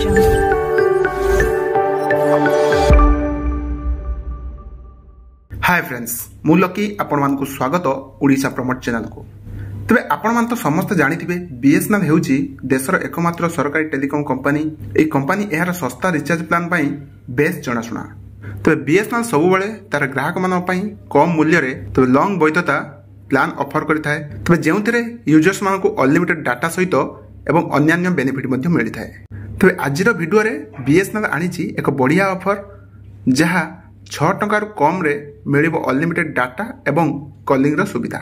Jungle. Hi friends मु lucky आपण मानकु स्वागत ओडिशा प्रमोट चैनल को। तबे आपण मान तो समस्त जानिथिबे बीएसएनएल हेउची देशर एकमात्र सरकारी टेलीकॉम कंपनी। ए कंपनी एहार सस्ता रिचार्ज प्लान पई बेस जणाशुना। तबे बीएसएनएल सब बेले तार ग्राहक मान पई कम मूल्य रे तबे लॉन्ग वैधता प्लान ऑफर करिथाय। तबे जेउथिरे यूजर्स मानकु अनलिमिटेड डाटा सहित एवं अन्यान्य बेनिफिट मध्ये मिलिथाय। तबे आजिर वीडियो रे बीएसएनएल आनिची एक बढ़िया ऑफर जहा 6 टंकार कम रे मिलिबो अनलिमिटेड डाटा एवं कॉलिंग रो सुविधा।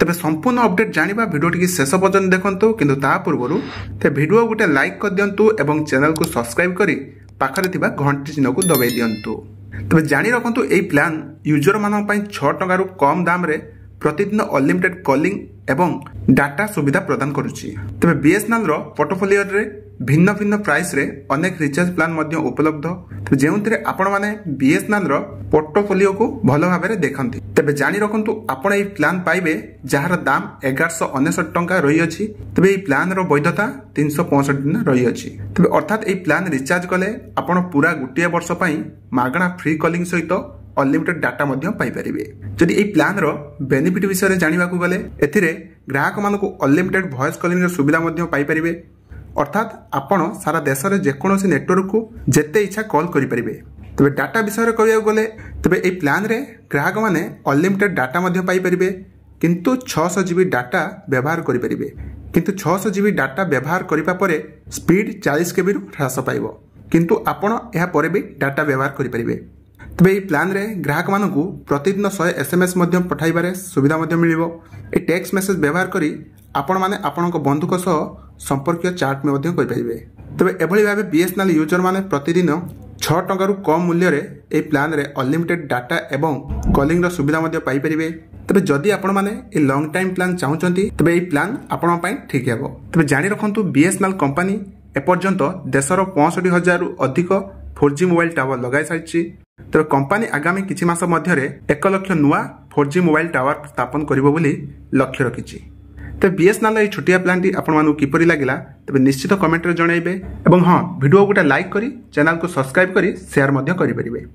तबे संपूर्ण अपडेट जानिबा वीडियो टी शेष पर्यंत देखंतु, किंतु ता पूर्वरु ते वीडियो गुटे लाइक कर दियंतु एवं चैनल को सब्सक्राइब करी पाखरे थिबा घंटी चिन्ह को दबाई दियंतु। तबे जानि रखंतु एई प्लान यूजर मानन पई 6 टंकार कम दाम रे प्रतिदिन अनलिमिटेड कॉलिंग एवं डाटा सुविधा प्रदान करुछि। तबे बीएसएनएल रो पोर्टफोलियो रे भिन्न भिन्न प्राइस रे अनेक रिचार्ज प्लान मध्ये उपलब्ध। तबे जेउंतरे आपण माने बीएसएनएल रो पोर्टफोलियो को भलो भाबरे देखंती। तबे जानि रखंतु आपण एई प्लान पाइबे जहार दाम 1169 टंका रही अछि। तबे एई प्लान रो वैधता 365 दिन रही अछि। तबे अर्थात एई प्लान रिचार्ज कले आपण पूरा गुटिया वर्ष पई मागणा फ्री कॉलिंग सहित अनलिमिटेड डाटा मध्ये पाई परिबे। जदि एई प्लान रो बेनिफिट विषय जानिबा को गले एथिरे ग्राहक मानको अनलिमिटेड वॉइस कॉलिंग रो सुविधा मध्ये पाई परिबे। अर्थात आपण सारा देश रे जेकोनोसी नेटवर्क को जेते इच्छा कॉल करि परिबे। तबे डाटा विषय करिया गले तबे एई प्लान रे ग्राहक माने अनलिमिटेड डाटा मध्ये पाई परिबे, किंतु 600 जीबी डाटा व्यवहार करि परिबे। किंतु 600 जीबी डाटा व्यवहार करिपा परे स्पीड 40 केबी रु ह्रास पाइबो, किंतु आपण एहा परे भी डाटा व्यवहार करि परिबे। तबे एई प्लान रे ग्राहक मानकु प्रतिदिन 100 एसएमएस मध्ये पठाइबारे सुविधा मध्ये मिलिबो। ए टेक्स्ट मेसेज व्यवहार करी आपण माने आपणक बंधुक सह संपर्क चाट में मध्ये करि परिबे। तबे एभली भाबे बीएसएनएल यूजर माने प्रतिदिन 6 टंका कम मूल्य रे ए प्लान रे अनलिमिटेड डाटा एवं कॉलिंग रो सुविधा मध्ये पाई परिबे। तबे जदि आपण माने ए लॉन्ग टाइम प्लान चाहुचंती तबे ए प्लान आपण पई ठीक हेबो। तबे जानि रखंतु बीएसएनएल कंपनी एपर्यंत देशर 65,000 रु अधिक 4G मोबाइल टावर लगाई सारिछि। तबे कंपनी आगामी किछि मास मध्ये 1 लाख नुआ 4G मोबाइल टावर स्थापन करिवो बोली लक्ष्य रखिछि। तो बीएसएनएल ए छोटिया प्लान टी आपण मानू किपरि लागिला तबे निश्चित कमेंट रे जणाइबे। एवं हां वीडियो गोटे लाइक करी चैनल को सब्सक्राइब करी शेयर मध्ये करि परिबे।